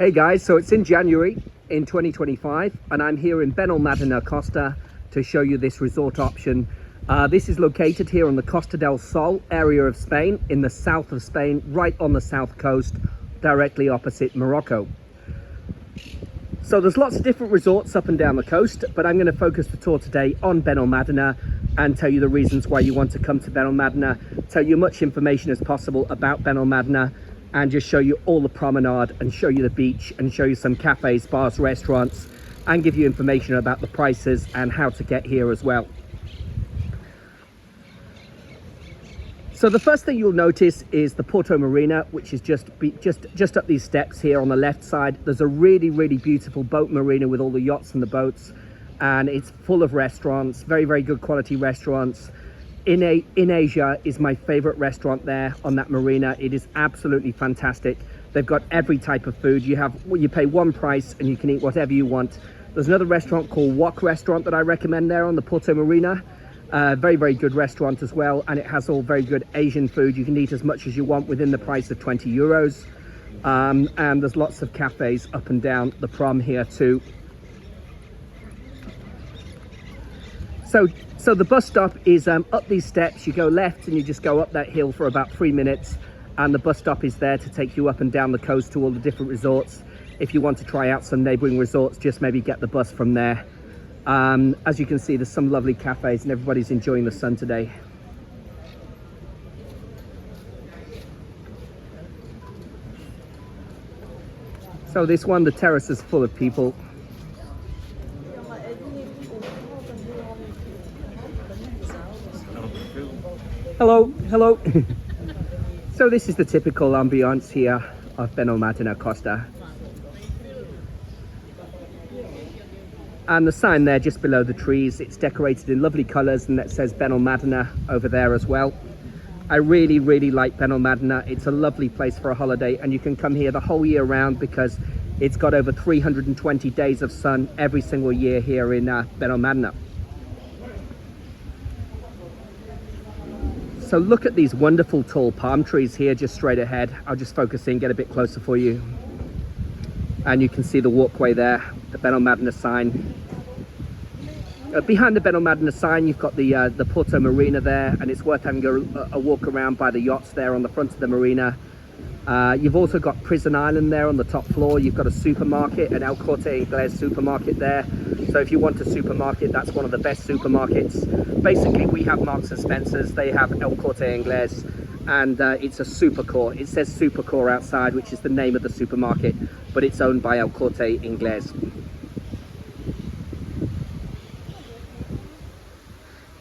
Hey guys, so it's in January in 2025 and I'm here in Benalmadena, Costa to show you this resort option. This is located here on the Costa del Sol area of Spain, in the south of Spain, right on the south coast, directly opposite Morocco. So there's lots of different resorts up and down the coast, but I'm going to focus the tour today on Benalmadena and tell you the reasons why you want to come to Benalmadena, tell you much information as possible about Benalmadena, and just show you all the promenade and show you the beach and show you some cafes, bars, restaurants, and give you information about the prices and how to get here as well. So the first thing you'll notice is the Porto Marina, which is just up these steps here on the left side. There's a really beautiful boat marina with all the yachts and the boats, and it's full of restaurants, very good quality restaurants. In Asia is my favorite restaurant there on that marina. It is absolutely fantastic. They've got every type of food. You pay one price and you can eat whatever you want. There's another restaurant called Wok Restaurant that I recommend there on the Porto Marina. Very good restaurant as well, and it has all very good Asian food. You can eat as much as you want within the price of 20 euros. And there's lots of cafes up and down the prom here too. So the bus stop is up these steps. You go left and you just go up that hill for about 3 minutes, and the bus stop is there to take you up and down the coast to all the different resorts. If you want to try out some neighboring resorts, just maybe get the bus from there. As you can see, there's some lovely cafes and everybody's enjoying the sun today. So this one, the terrace is full of people. Hello. So this is the typical ambiance here of Benalmadena, Costa. And the sign there just below the trees, it's decorated in lovely colors, and that says Benalmadena over there as well. I really like Benalmadena. It's a lovely place for a holiday, and you can come here the whole year round because it's got over 320 days of sun every single year here in Benalmadena. So look at these wonderful tall palm trees here just straight ahead. I'll just focus in, get a bit closer for you. And you can see the walkway there, the Benalmadena sign. Behind the Benalmadena sign, you've got the Porto Marina there, and it's worth having a walk around by the yachts there on the front of the marina. You've also got Prison Island there on the top floor. You've got a supermarket, an El Corte Inglés supermarket there. So if you want a supermarket, that's one of the best supermarkets. Basically, we have Marks and Spencer's, they have El Corte Inglés, and it's a Supercore. It says Supercore outside, which is the name of the supermarket, but it's owned by El Corte Inglés.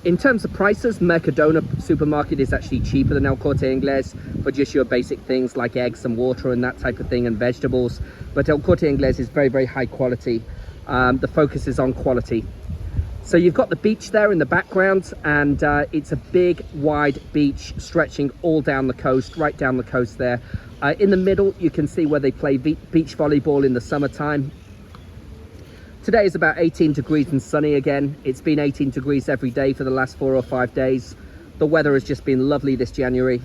In terms of prices, Mercadona supermarket is actually cheaper than El Corte Inglés for just your basic things like eggs and water and that type of thing, and vegetables. But El Corte Inglés is very high quality. The focus is on quality. So you've got the beach there in the background, and it's a big wide beach stretching all down the coast, right down the coast there. In the middle you can see where they play beach volleyball in the summertime. Today is about 18 degrees and sunny again. It's been 18 degrees every day for the last 4 or 5 days. The weather has just been lovely this January,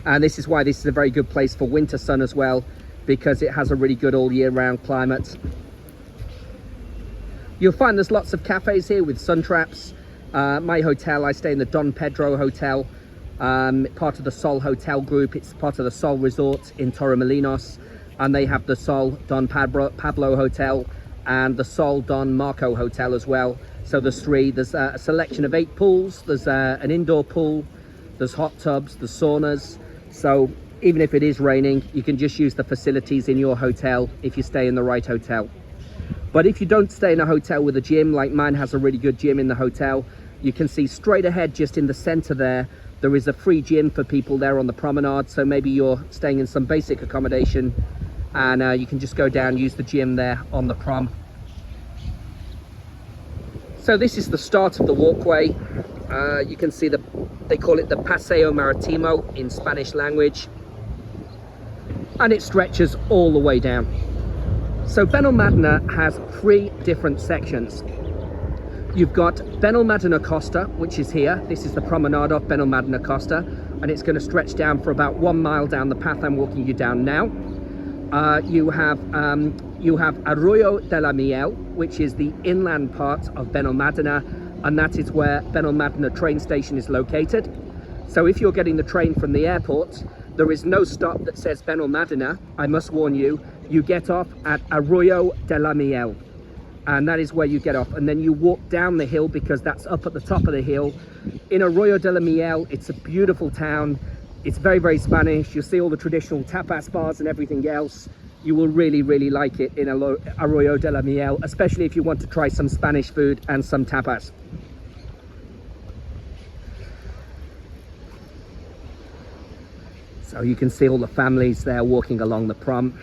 and this is why this is a very good place for winter sun as well, because it has a really good all year round climate. You'll find there's lots of cafes here with sun traps. My hotel, I stay in the Don Pedro Hotel, part of the Sol Hotel group. It's part of the Sol Resort in Torremolinos, and they have the Sol Don Pablo Hotel and the Sol Don Marco Hotel as well. So there's three. There's a selection of 8 pools. There's an indoor pool, there's hot tubs, there's saunas. So even if it is raining, you can just use the facilities in your hotel if you stay in the right hotel. But if you don't stay in a hotel with a gym, like mine has a really good gym in the hotel, you can see straight ahead just in the center there is a free gym for people there on the promenade. So maybe you're staying in some basic accommodation, and you can just go down, use the gym there on the prom. So this is the start of the walkway. You can see they call it the Paseo Maritimo in Spanish language, and it stretches all the way down. So Benalmadena has 3 different sections. You've got Benalmadena Costa, which is here. This is the promenade of Benalmadena Costa, and it's going to stretch down for about 1 mile down the path I'm walking you down now. You have Arroyo de la Miel, which is the inland part of Benalmadena, and that is where Benalmadena train station is located. So if you're getting the train from the airport, there is no stop that says Benalmadena. I must warn you, you get off at Arroyo de la Miel, and that is where you get off, and then you walk down the hill, because that's up at the top of the hill. In Arroyo de la Miel, it's a beautiful town. It's very, very Spanish. You'll see all the traditional tapas bars and everything else. You will really, really like it in Arroyo de la Miel, especially if you want to try some Spanish food and some tapas. So you can see all the families there walking along the prom.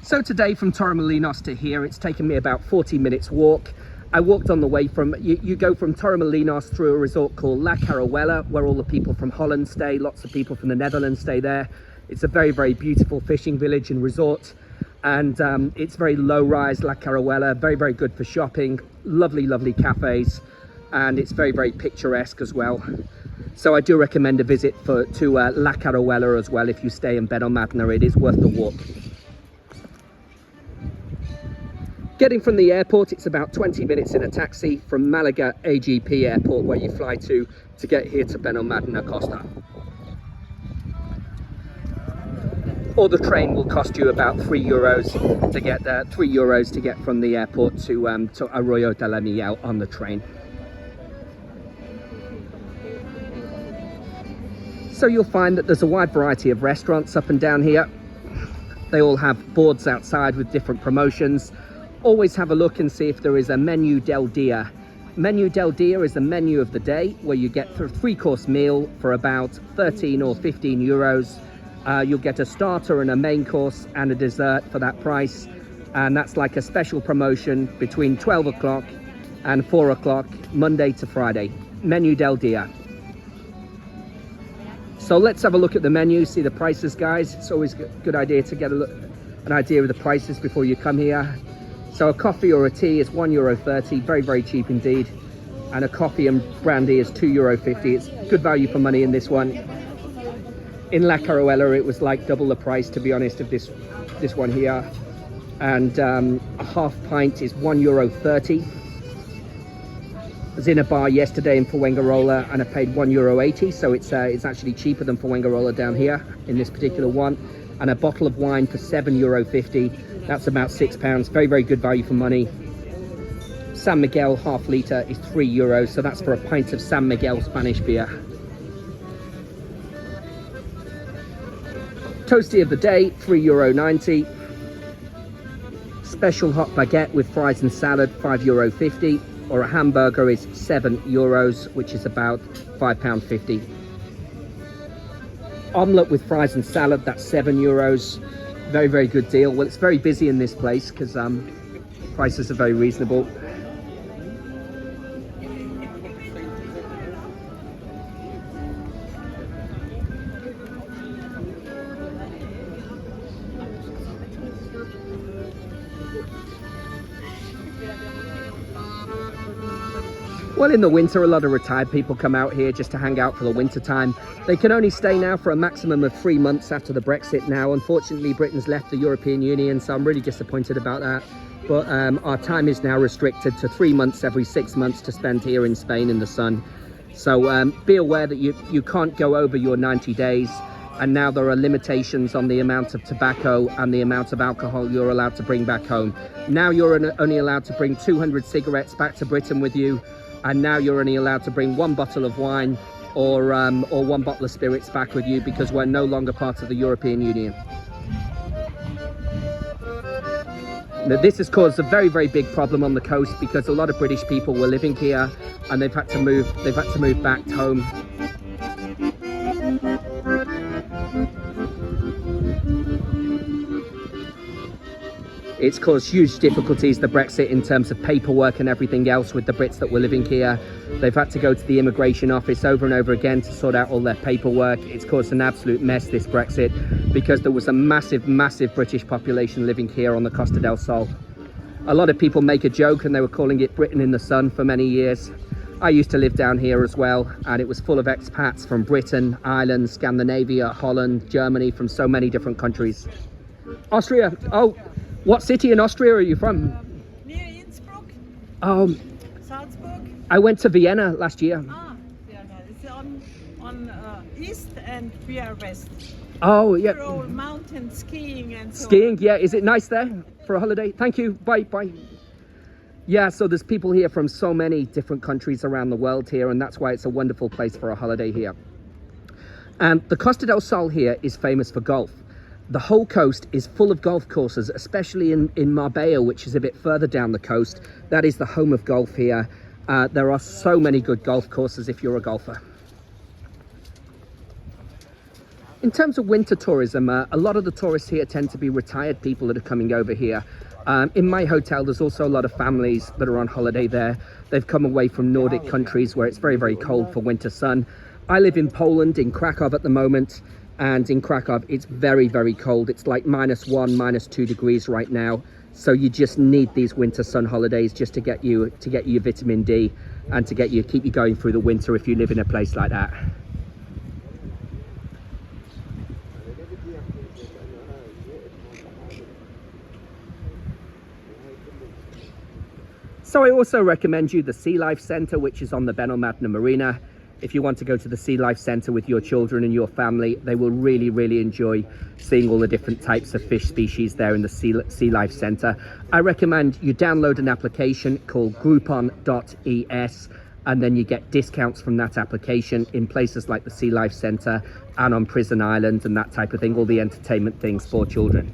So today from Torremolinos to here, it's taken me about 40 minutes walk. I walked on the way from, you go from Torremolinos through a resort called La Caruela, where all the people from Holland stay, lots of people from the Netherlands stay there. It's a very, very beautiful fishing village and resort, and it's very low rise, La Caruela, very, very good for shopping, lovely, lovely cafes, and it's very, very picturesque as well. So I do recommend a visit to La Caruela as well. If you stay in Benalmadena, it is worth the walk. Getting from the airport, it's about 20 minutes in a taxi from Malaga AGP Airport, where you fly to get here to Benalmadena Costa. Or the train will cost you about €3 to get there, €3 to get from the airport to Arroyo de la Miel on the train. So you'll find that there's a wide variety of restaurants up and down here. They all have boards outside with different promotions. Always have a look and see if there is a menu del dia. Menu del dia is the menu of the day, where you get a 3-course meal for about 13 or 15 euros. You'll get a starter and a main course and a dessert for that price, and that's like a special promotion between 12 o'clock and 4 o'clock Monday to Friday. Menu del dia. So let's have a look at the menu, see the prices, guys. It's always a good idea to get an idea of the prices before you come here. So a coffee or a tea is €1.30, very, very cheap indeed. And a coffee and brandy is €2.50. It's good value for money in this one. In La Caruela, it was like double the price, to be honest, of this one here. And a half pint is €1.30. I was in a bar yesterday in Fuengirola and I paid €1.80, so it's actually cheaper than Fuengirola down here in this particular one. And a bottle of wine for €7.50. That's about £6. Very, very good value for money. San Miguel half litre is €3, so that's for a pint of San Miguel Spanish beer. Toasty of the day, €3.90. Special hot baguette with fries and salad, €5.50. Or a hamburger is €7, which is about £5.50. Omelette with fries and salad, that's €7. Very, very good deal. Well, it's very busy in this place because prices are very reasonable. Well, in the winter, a lot of retired people come out here just to hang out for the winter time. They can only stay now for a maximum of 3 months after the Brexit now. Unfortunately, Britain's left the European Union, so I'm really disappointed about that. But our time is now restricted to 3 months every 6 months to spend here in Spain in the sun. So be aware that you can't go over your 90 days. And now there are limitations on the amount of tobacco and the amount of alcohol you're allowed to bring back home. Now you're only allowed to bring 200 cigarettes back to Britain with you. And now you're only allowed to bring 1 bottle of wine or 1 bottle of spirits back with you, because we're no longer part of the European Union. Now, this has caused a very, very big problem on the coast, because a lot of British people were living here and they've had to move back home. It's caused huge difficulties, the Brexit, in terms of paperwork and everything else with the Brits that were living here. They've had to go to the immigration office over and over again to sort out all their paperwork. It's caused an absolute mess, this Brexit, because there was a massive, massive British population living here on the Costa del Sol. A lot of people make a joke, and they were calling it Britain in the sun for many years. I used to live down here as well, and it was full of expats from Britain, Ireland, Scandinavia, Holland, Germany, from so many different countries. Austria. Oh, what city in Austria are you from? Near Innsbruck. Oh, Salzburg. I went to Vienna last year. Ah, Vienna. It's on east and we are west. Oh, yeah. We're all mountain skiing and so Skiing, on. yeah. Is it nice there for a holiday? Thank you. Bye, bye. Yeah, so there's people here from so many different countries around the world here, and that's why it's a wonderful place for a holiday here. And the Costa del Sol here is famous for golf. The whole coast is full of golf courses, especially in Marbella, which is a bit further down the coast. That is the home of golf here. There are so many good golf courses if you're a golfer. In terms of winter tourism, a lot of the tourists here tend to be retired people that are coming over here. In my hotel, there's also a lot of families that are on holiday there. They've come away from Nordic countries where it's very, very cold for winter sun. I live in Poland, in Krakow at the moment, and in Krakow, it's very, very cold. It's like -1, -2 degrees right now. So you just need these winter sun holidays just to get you your vitamin D and to keep you going through the winter if you live in a place like that. So I also recommend you the Sea Life Centre, which is on the Benalmadena Marina. If you want to go to the Sea Life Centre with your children and your family, they will really, really enjoy seeing all the different types of fish species there in the Sea Life Centre. I recommend you download an application called groupon.es, and then you get discounts from that application in places like the Sea Life Centre and on Prison Island and that type of thing, all the entertainment things for children.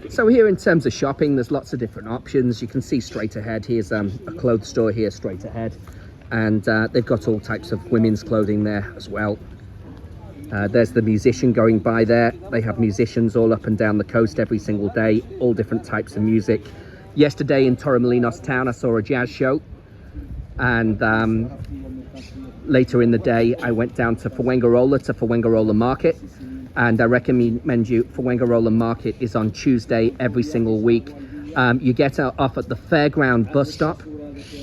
So here in terms of shopping, there's lots of different options. You can see straight ahead, here's a clothes store here straight ahead. And they've got all types of women's clothing there as well. There's the musician going by there. They have musicians all up and down the coast every single day, all different types of music. Yesterday in Torremolinos town, I saw a jazz show. And later in the day, I went down to Fuengirola Market. And I recommend you, Fuengirola Market is on Tuesday every single week. You get off at the Fairground bus stop.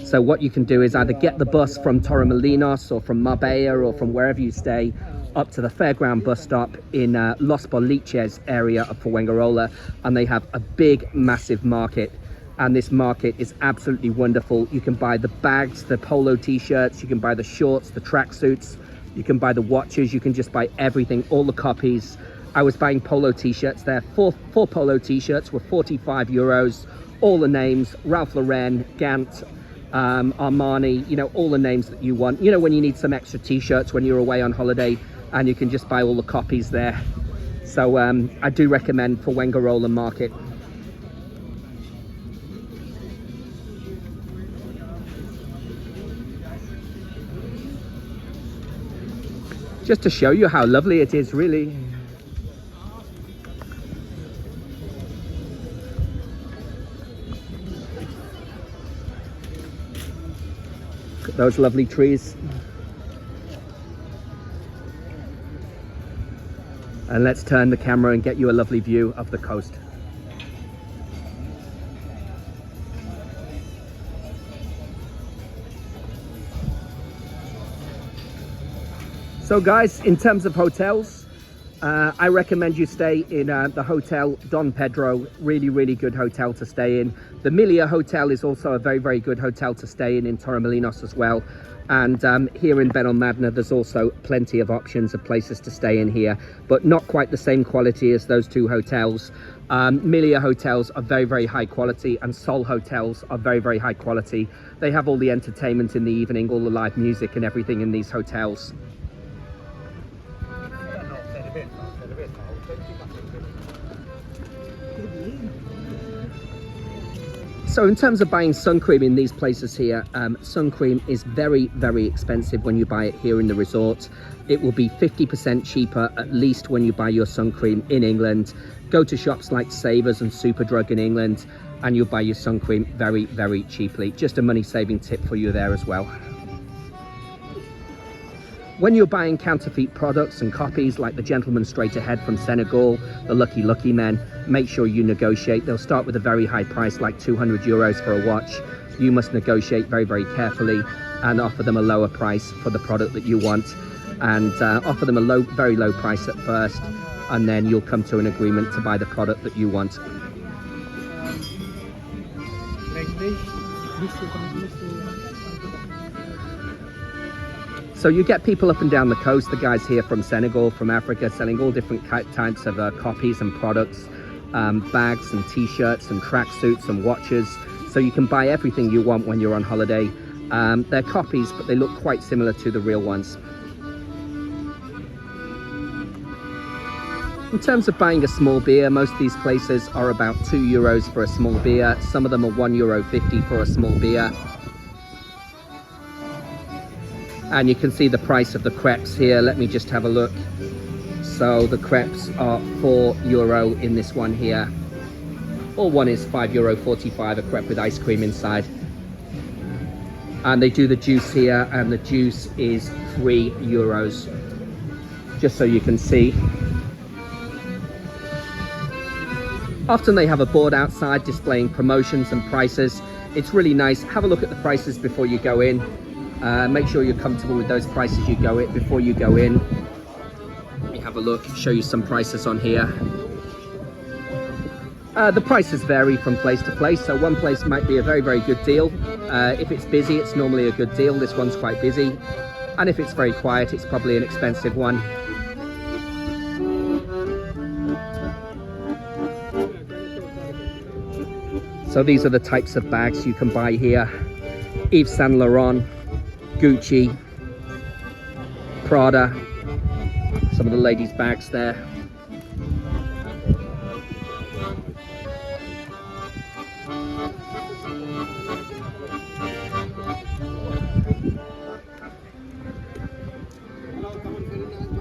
So what you can do is either get the bus from Torremolinos or from Marbella or from wherever you stay up to the Fairground bus stop in Los Boliches area of Fuengirola. And they have a big, massive market. And this market is absolutely wonderful. You can buy the bags, the polo t-shirts, you can buy the shorts, the tracksuits. You can buy the watches, you can just buy everything, all the copies. I was buying polo t-shirts there. Four polo t-shirts were 45 euros. All the names, Ralph Lauren, Gant, Armani, you know, all the names that you want. You know, when you need some extra t-shirts when you're away on holiday, and you can just buy all the copies there. So I do recommend Fuengirola Market. Just to show you how lovely it is, really. Look at those lovely trees. And let's turn the camera and get you a lovely view of the coast. So guys, in terms of hotels, I recommend you stay in the Hotel Don Pedro. Really, really good hotel to stay in. The Milia Hotel is also a very, very good hotel to stay in Torremolinos as well. And here in Benalmadena, there's also plenty of options of places to stay in here, but not quite the same quality as those two hotels. Milia hotels are very, very high quality, and Sol hotels are very, very high quality. They have all the entertainment in the evening, all the live music and everything in these hotels. So in terms of buying sun cream in these places here, sun cream is very, very expensive when you buy it here in the resort. It will be 50% cheaper at least when you buy your sun cream in England. Go to shops like Savers and Superdrug in England and you'll buy your sun cream very, very cheaply. Just a money saving tip for you there as well. when you're buying counterfeit products and copies like the gentleman straight ahead from Senegal, the Lucky Lucky Men, make sure you negotiate. They'll start with a very high price, like 200 euros for a watch. You must negotiate very, very carefully and offer them a lower price for the product that you want, and offer them a very low price at first, and then you'll come to an agreement to buy the product that you want. So you get people up and down the coast, the guys here from Senegal, from Africa, selling all different types of copies and products, bags and t-shirts and tracksuits and watches. So you can buy everything you want when you're on holiday. They're copies, but they look quite similar to the real ones. In terms of buying a small beer, most of these places are about 2 euros for a small beer. Some of them are €1.50 for a small beer. And you can see the price of the crepes here. Let me just have a look. So the crepes are €4 in this one here. Or one is €5.45, a crepe with ice cream inside. And they do the juice here, and the juice is €3, just so you can see. Often they have a board outside displaying promotions and prices. It's really nice. Have a look at the prices before you go in. Make sure you're comfortable with those prices before you go in. Let me have a look, show you some prices on here. The prices vary from place to place, so one place might be a very, very good deal. If it's busy, it's normally a good deal. This one's quite busy. And if it's very quiet, it's probably an expensive one. So these are the types of bags you can buy here. Yves Saint Laurent, Gucci, Prada, some of the ladies' bags there.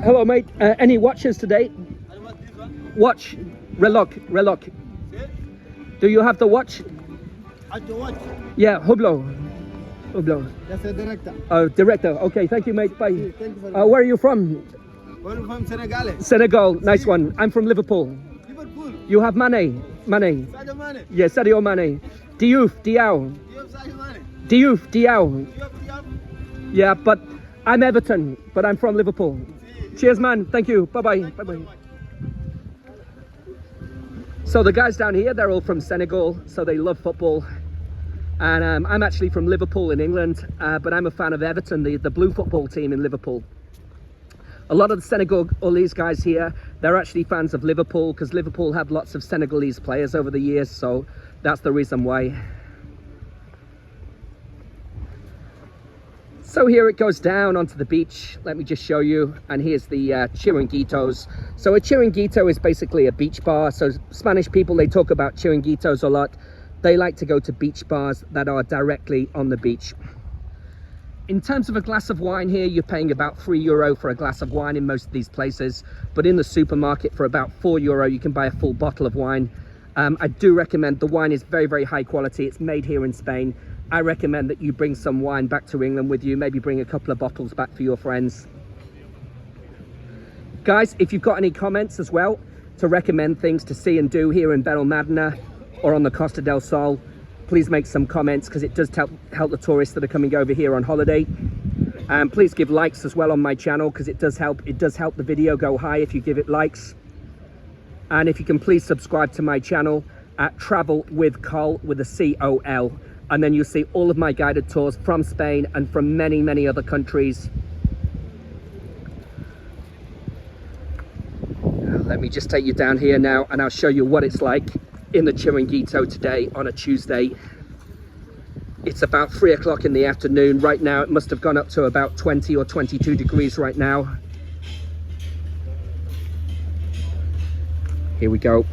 Hello mate, any watches today? Watch, reloj. Do you have the watch? The watch? Yeah, Hublot. That's a director. Director. Okay, thank you, mate. Bye. Thank you very much. Where are you from? Where are you from? Senegal. Senegal. Nice one. I'm from Liverpool. Liverpool. You have Mane. Sadio Mane. Yeah, Sadio Mane. Diouf, Diao. You have Sadio Mane. Diouf, Diao. You have Diop. Yeah, but I'm Everton, but I'm from Liverpool. Cheers, man. Thank you. Bye-bye. Bye-bye. So the guys down here, they're all from Senegal, so they love football. And I'm actually from Liverpool in England, but I'm a fan of Everton, the blue football team in Liverpool. A lot of the Senegalese guys here, they're actually fans of Liverpool, because Liverpool had lots of Senegalese players over the years, so that's the reason why. So here it goes down onto the beach. Let me just show you. And here's the chiringuitos. So a chiringuito is basically a beach bar. So Spanish people, they talk about chiringuitos a lot. They like to go to beach bars that are directly on the beach. In terms of a glass of wine here, you're paying about €3 for a glass of wine in most of these places. But in the supermarket, for about €4, you can buy a full bottle of wine. I do recommend, the wine is very, very high quality. It's made here in Spain. I recommend that you bring some wine back to England with you. Maybe bring a couple of bottles back for your friends. Guys, if you've got any comments as well to recommend things to see and do here in Benalmadena or on the Costa del Sol, please make some comments, because it does help the tourists that are coming over here on holiday. And please give likes as well on my channel, because it does help the video go high if you give it likes. And if you can please subscribe to my channel at Travel with Col, with a C-O-L. And then you'll see all of my guided tours from Spain and from many, many other countries. Let me just take you down here now, and I'll show you what it's like in the chiringuito today on a Tuesday. It's about 3 o'clock in the afternoon. Right now, it must have gone up to about 20 or 22 degrees right now. Here we go.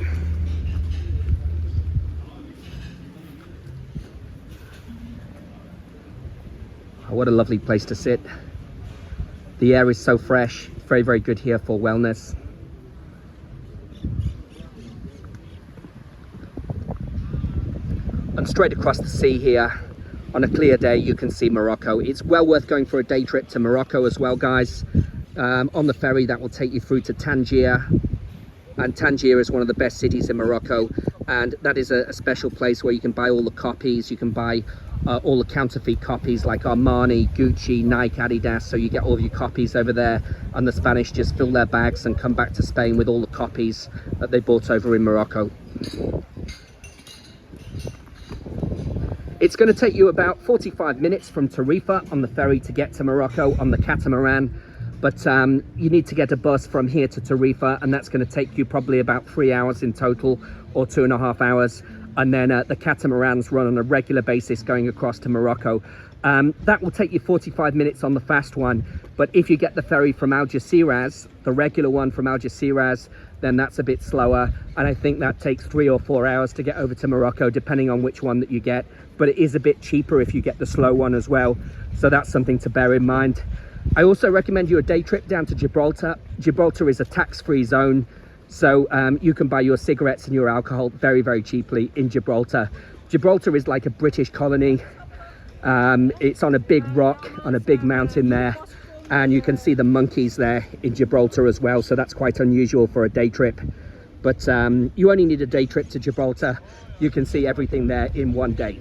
What a lovely place to sit. The air is so fresh. Very, very good here for wellness. And straight across the sea here, on a clear day, you can see Morocco. It's well worth going for a day trip to Morocco as well, guys. On the ferry, that will take you through to Tangier, and Tangier is one of the best cities in Morocco, and that is a special place where you can buy all the copies. You can buy all the counterfeit copies like Armani, Gucci, Nike, Adidas, so you get all of your copies over there, and the Spanish just fill their bags and come back to Spain with all the copies that they bought over in Morocco. It's going to take you about 45 minutes from Tarifa on the ferry to get to Morocco on the catamaran, but you need to get a bus from here to Tarifa, and that's going to take you probably about 3 hours in total, or 2.5 hours. And then the catamarans run on a regular basis going across to Morocco. That will take you 45 minutes on the fast one, but if you get the ferry from Algeciras, the regular one from Algeciras, then that's a bit slower, and I think that takes 3 or 4 hours to get over to Morocco, depending on which one that you get. But it is a bit cheaper if you get the slow one as well, so that's something to bear in mind. I also recommend you a day trip down to Gibraltar. Gibraltar is a tax-free zone, so you can buy your cigarettes and your alcohol very, very cheaply in Gibraltar. Gibraltar is like a British colony. It's on a big rock, on a big mountain there, and you can see the monkeys there in Gibraltar as well, so that's quite unusual for a day trip. But you only need a day trip to Gibraltar. You can see everything there in one day.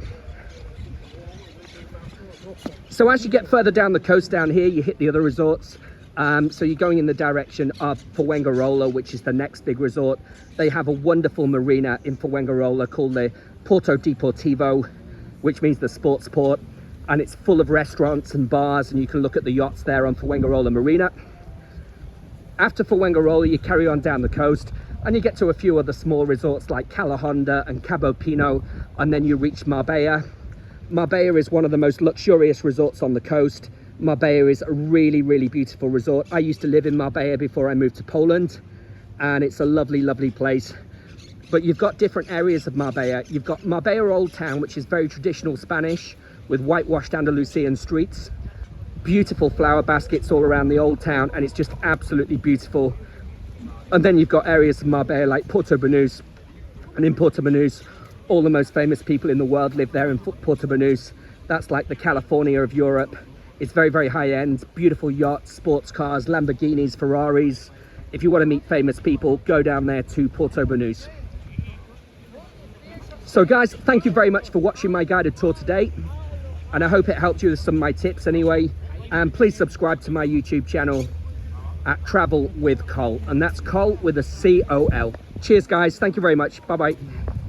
So as you get further down the coast down here, you hit the other resorts. So you're going in the direction of Fuengirola, which is the next big resort. They have a wonderful marina in Fuengirola called the Porto Deportivo, which means the sports port, and it's full of restaurants and bars, and you can look at the yachts there on Fuengirola Marina. After Fuengirola, you carry on down the coast, and you get to a few other small resorts like Calahonda and Cabo Pino, and then you reach Marbella. Marbella is one of the most luxurious resorts on the coast. Marbella is a really, really beautiful resort. I used to live in Marbella before I moved to Poland, and it's a lovely, lovely place. But you've got different areas of Marbella. You've got Marbella Old Town, which is very traditional Spanish, with whitewashed Andalusian streets. Beautiful flower baskets all around the old town, and it's just absolutely beautiful. And then you've got areas of Marbella like Puerto Banús, and in Puerto Banús, all the most famous people in the world live there in Puerto Banús. That's like the California of Europe. It's very, very high-end, beautiful yachts, sports cars, Lamborghinis, Ferraris. If you want to meet famous people, go down there to Puerto Banús. So guys, thank you very much for watching my guided tour today, and I hope it helped you with some of my tips anyway. And please subscribe to my YouTube channel at Travel with Col, and that's Col with a C-O-L. Cheers guys, thank you very much, bye bye.